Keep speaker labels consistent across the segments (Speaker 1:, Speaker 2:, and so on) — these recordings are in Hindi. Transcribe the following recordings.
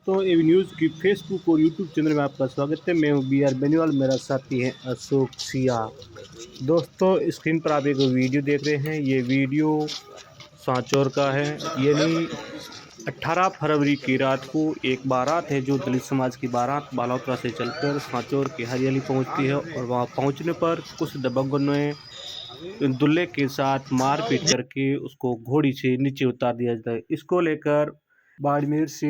Speaker 1: दोस्तों एवी न्यूज़ की फेसबुक और यूट्यूब चैनल में आपका स्वागत है। मैं हूं BR बेनीवाल, मेरा साथी है अशोक सिया। दोस्तों स्क्रीन पर आप एक वीडियो देख रहे हैं। ये वीडियो सांचौर का है, यानी 18 फरवरी की रात को एक बारात है जो दलित समाज की बारात बालोतरा से चलकर सांचौर की हरियाली पहुंचती है और वहां पहुंचने पर कुछ दबंगों ने दूल्हे के साथ मारपीट करके उसको घोड़ी से नीचे उतार दिया जाता है। इसको लेकर बाड़मेर से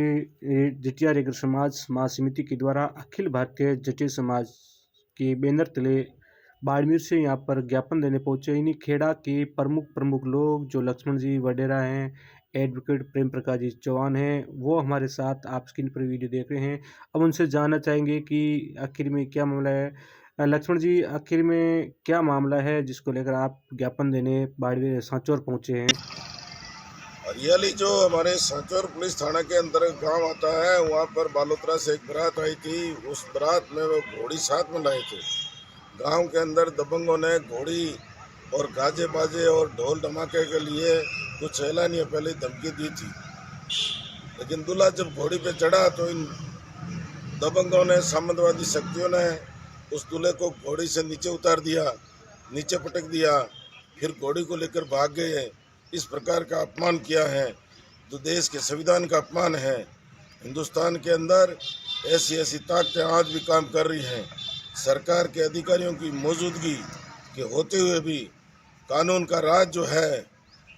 Speaker 1: जटिया रेगर समाज महासमिति के द्वारा अखिल भारतीय जटिया समाज के बैनर तले बाड़मेर से यहाँ पर ज्ञापन देने पहुंचे। इन्हीं खेड़ा के प्रमुख लोग जो लक्ष्मण जी वडेरा हैं, एडवोकेट प्रेम प्रकाश जी चौहान हैं, वो हमारे साथ आप स्क्रीन पर वीडियो देख रहे हैं। अब उनसे जानना चाहेंगे कि आखिर में क्या मामला है। लक्ष्मण जी, आखिर में क्या मामला है जिसको लेकर आप ज्ञापन देने बाड़मेर सांचौर पहुंचे हैं?
Speaker 2: हरियाली जो हमारे सांचौर पुलिस थाना के अंदर गांव आता है, वहां पर बालोतरा से एक बारात आई थी। उस बारात में वो घोड़ी साथ में लाए थे। गांव के अंदर दबंगों ने घोड़ी और गाजे बाजे और ढोल धमाके के लिए कुछ एलानिया पहले धमकी दी थी, लेकिन दूल्हा जब घोड़ी पे चढ़ा तो इन दबंगों ने, सामंतवादी शक्तियों ने उस दूल्हे को घोड़ी से नीचे उतार दिया, नीचे पटक दिया, फिर घोड़ी को लेकर भाग गए। इस प्रकार का अपमान किया है तो देश के संविधान का अपमान है। हिंदुस्तान के अंदर ऐसी ऐसी ताकतें आज भी काम कर रही हैं। सरकार के अधिकारियों की मौजूदगी के होते हुए भी कानून का राज जो है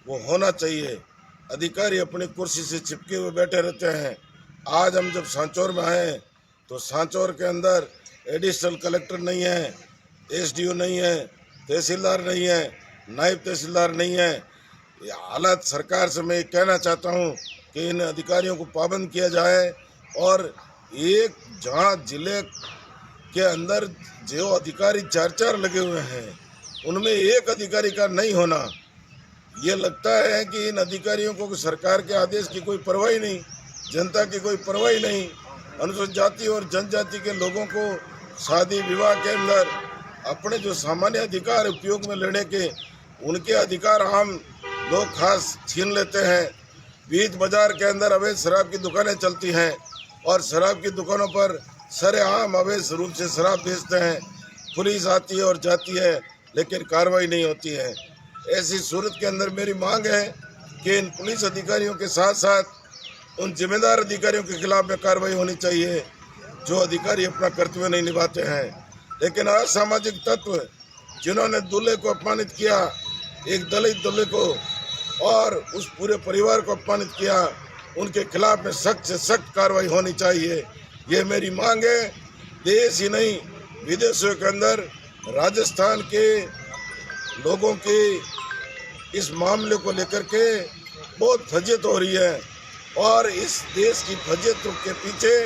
Speaker 2: वो होना चाहिए। अधिकारी अपनी कुर्सी से चिपके हुए बैठे रहते हैं। आज हम जब सांचौर में आए तो सांचौर के अंदर एडिशनल कलेक्टर नहीं है, SDO नहीं है, तहसीलदार नहीं है, नायब तहसीलदार नहीं है। ये हालत सरकार से मैं कहना चाहता हूँ कि इन अधिकारियों को पाबंद किया जाए और एक जहाँ जिले के अंदर जो अधिकारी चार लगे हुए हैं उनमें एक अधिकारी का नहीं होना, ये लगता है कि इन अधिकारियों को सरकार के आदेश की कोई परवाह ही नहीं, जनता की कोई परवाह ही नहीं। अनुसूचित जाति और जनजाति के लोगों को शादी विवाह के अंदर अपने जो सामान्य अधिकार उपयोग में लेने के उनके अधिकार आम लोग खास छीन लेते हैं। बीच बाजार के अंदर अवैध शराब की दुकानें चलती हैं और शराब की दुकानों पर सरेआम अवैध रूप से शराब बेचते हैं। पुलिस आती है और जाती है लेकिन कार्रवाई नहीं होती है। ऐसी सूरत के अंदर मेरी मांग है कि इन पुलिस अधिकारियों के साथ साथ उन जिम्मेदार अधिकारियों के खिलाफ में कार्रवाई होनी चाहिए जो अधिकारी अपना कर्तव्य नहीं निभाते हैं। लेकिन असामाजिक तत्व जिन्होंने दूल्हे को अपमानित किया, एक दलित दूल्हे को और उस पूरे परिवार को अपमानित किया, उनके खिलाफ में सख्त से सख्त कार्रवाई होनी चाहिए। ये मेरी मांग है। देश ही नहीं विदेशों के अंदर राजस्थान के लोगों की इस मामले को लेकर के बहुत फजीयत हो रही है और इस देश की फजीयत के पीछे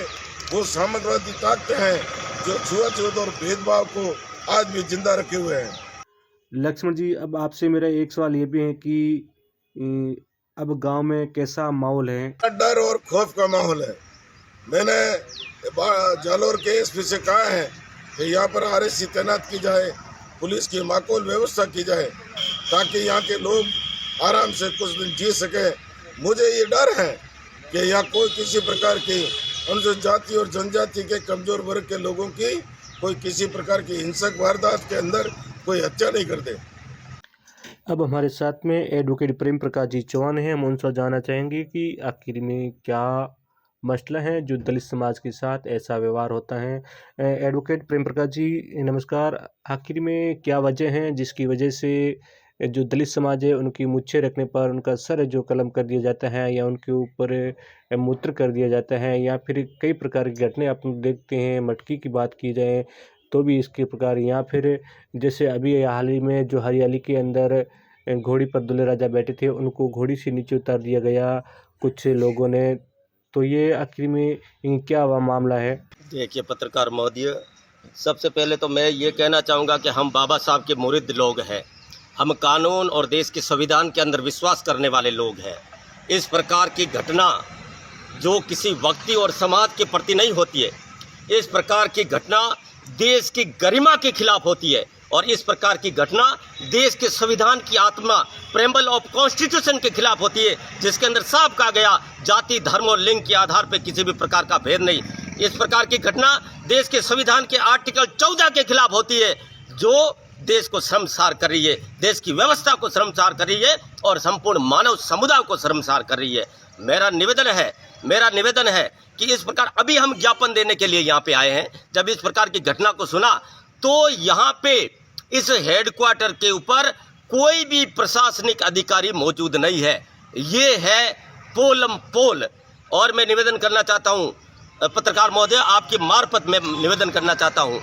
Speaker 2: वो सामंतवादी ताकतें हैं जो छुआछूत और भेदभाव को आज भी जिंदा रखे हुए हैं।
Speaker 1: लक्ष्मण जी, अब आपसे मेरा एक सवाल ये भी है कि अब गांव में कैसा माहौल है?
Speaker 2: डर और खौफ का माहौल है। मैंने जालोर के SP से कहा है कि यहाँ पर RSC तैनात की जाए, पुलिस की माकूल व्यवस्था की जाए ताकि यहाँ के लोग आराम से कुछ दिन जी सके। मुझे ये डर है कि यहाँ कोई किसी प्रकार की अनुसूचित जाति और जनजाति के कमजोर वर्ग के लोगों की कोई किसी प्रकार की हिंसक वारदात के अंदर कोई हत्या नहीं कर दे।
Speaker 1: अब हमारे साथ में एडवोकेट प्रेम प्रकाश जी चौहान हैं। हम उनसे जानना चाहेंगे कि आखिर में क्या मसला है जो दलित समाज के साथ ऐसा व्यवहार होता है। एडवोकेट प्रेम प्रकाश जी नमस्कार। आखिर में क्या वजह है जिसकी वजह से जो दलित समाज है उनकी मूछें रखने पर उनका सर जो कलम कर दिया जाता है या उनके ऊपर मूत्र कर दिया जाता है या फिर कई प्रकार की घटनाएं आप देखते हैं। मटकी की बात की जाए तो भी इसके प्रकार, या फिर जैसे अभी हाल ही में जो हरियाली के अंदर घोड़ी पर दूल्हे राजा बैठे थे उनको घोड़ी से नीचे उतार दिया गया कुछ लोगों ने। तो ये आखिर में क्या हुआ मामला है?
Speaker 3: देखिए पत्रकार महोदय, सबसे पहले तो मैं ये कहना चाहूँगा कि हम बाबा साहब के मुरीद लोग हैं। हम कानून और देश के संविधान के अंदर विश्वास करने वाले लोग हैं। इस प्रकार की घटना जो किसी व्यक्ति और समाज के प्रति नहीं होती है, इस प्रकार की घटना देश की गरिमा के खिलाफ होती है और इस प्रकार की घटना देश के संविधान की आत्मा प्रेम्बल ऑफ कॉन्स्टिट्यूशन के खिलाफ होती है, जिसके अंदर साफ कहा गया जाति, धर्म और लिंग के आधार पर किसी भी प्रकार का भेद नहीं। इस प्रकार की घटना देश के संविधान के आर्टिकल 14 के खिलाफ होती है, जो देश को शर्मसार कर रही है, देश की व्यवस्था को शर्मसार कर रही है और संपूर्ण मानव समुदाय को शर्मसार कर रही है। मेरा निवेदन है कि इस प्रकार अभी हम ज्ञापन देने के लिए यहाँ पे आए हैं। जब इस प्रकार की घटना को सुना तो यहाँ पे इस हेडक्वार्टर के ऊपर कोई भी प्रशासनिक अधिकारी मौजूद नहीं है, ये है पोलम पोल। और मैं निवेदन करना चाहता हूँ पत्रकार महोदय, आपकी मार्फत में निवेदन करना चाहता हूँ,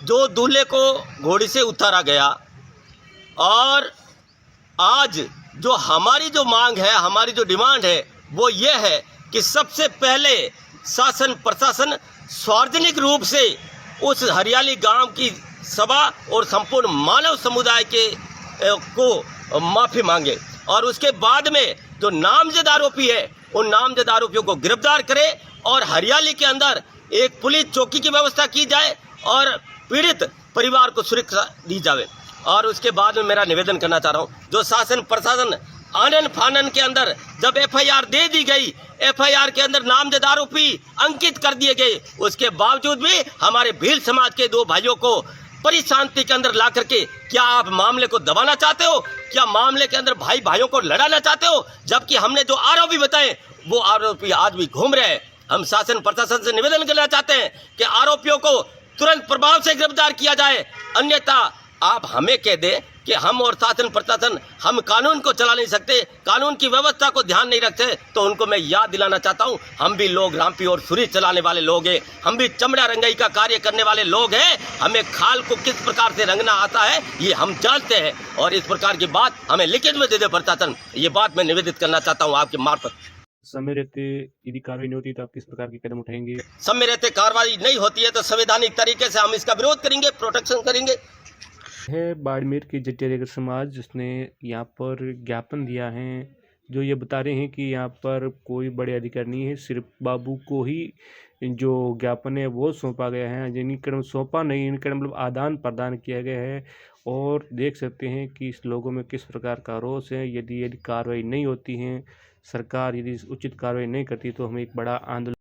Speaker 3: जो दूल्हे को घोड़ी से उतारा गया और आज जो हमारी जो मांग है, हमारी जो डिमांड है वो ये है कि सबसे पहले शासन प्रशासन सार्वजनिक रूप से उस हरियाली गांव की सभा और संपूर्ण मानव समुदाय के को माफ़ी मांगे और उसके बाद में जो नामजद आरोपी है उन नामजद आरोपियों को गिरफ्तार करे और हरियाली के अंदर एक पुलिस चौकी की व्यवस्था की जाए और पीड़ित परिवार को सुरक्षा दी जाए। और उसके बाद में मेरा निवेदन करना चाह रहा हूँ, जो शासन प्रशासन आनन फानन के अंदर जब एफआईआर दे दी गई, एफआईआर के अंदर नामजद आरोपी अंकित कर दिए गए, उसके बावजूद भी हमारे भील समाज के 2 भाइयों को परिशांति के अंदर ला करके क्या आप मामले को दबाना चाहते हो? क्या मामले के अंदर भाई भाइयों को लड़ाना चाहते हो? जबकि हमने जो आरोपी बताए वो आरोपी आज भी घूम रहे हैं। हम शासन प्रशासन से निवेदन करना चाहते हैं कि आरोपियों को तुरंत प्रभाव से गिरफ्तार किया जाए, अन्यथा आप हमें कह दें कि हम और शासन प्रशासन हम कानून को चला नहीं सकते, कानून की व्यवस्था को ध्यान नहीं रखते, तो उनको मैं याद दिलाना चाहता हूं, हम भी लोग रामपी और सुरी चलाने वाले लोग हैं, हम भी चमड़ा रंगाई का कार्य करने वाले लोग हैं। हमें खाल को किस प्रकार से रंगना आता है ये हम जानते हैं और इस प्रकार की बात हमें लिखित में दे दे प्रशासन, ये बात मैं निवेदित करना चाहता हूँ आपके मार्फत।
Speaker 1: समय रहते यदि कार्रवाई नहीं होती तो आप किस प्रकार के कदम उठाएंगे?
Speaker 3: समय रहते कार्रवाई नहीं होती है तो संवैधानिक तरीके से हम इसका विरोध करेंगे, प्रोटेक्शन करेंगे।
Speaker 1: है बाड़मेर के जटिया समाज जिसने यहाँ पर ज्ञापन दिया है, जो ये बता रहे हैं कि यहाँ पर कोई बड़े अधिकारी नहीं है, सिर्फ बाबू को ही जो ज्ञापन है वो सौंपा गया है, जिनकी सौंपा नहीं, इनका मतलब आदान प्रदान किया गया है। और देख सकते हैं कि इस लोगों में किस प्रकार का रोष है। यदि कार्रवाई नहीं होती है, सरकार यदि उचित कार्रवाई नहीं करती तो हमें एक बड़ा आंदोलन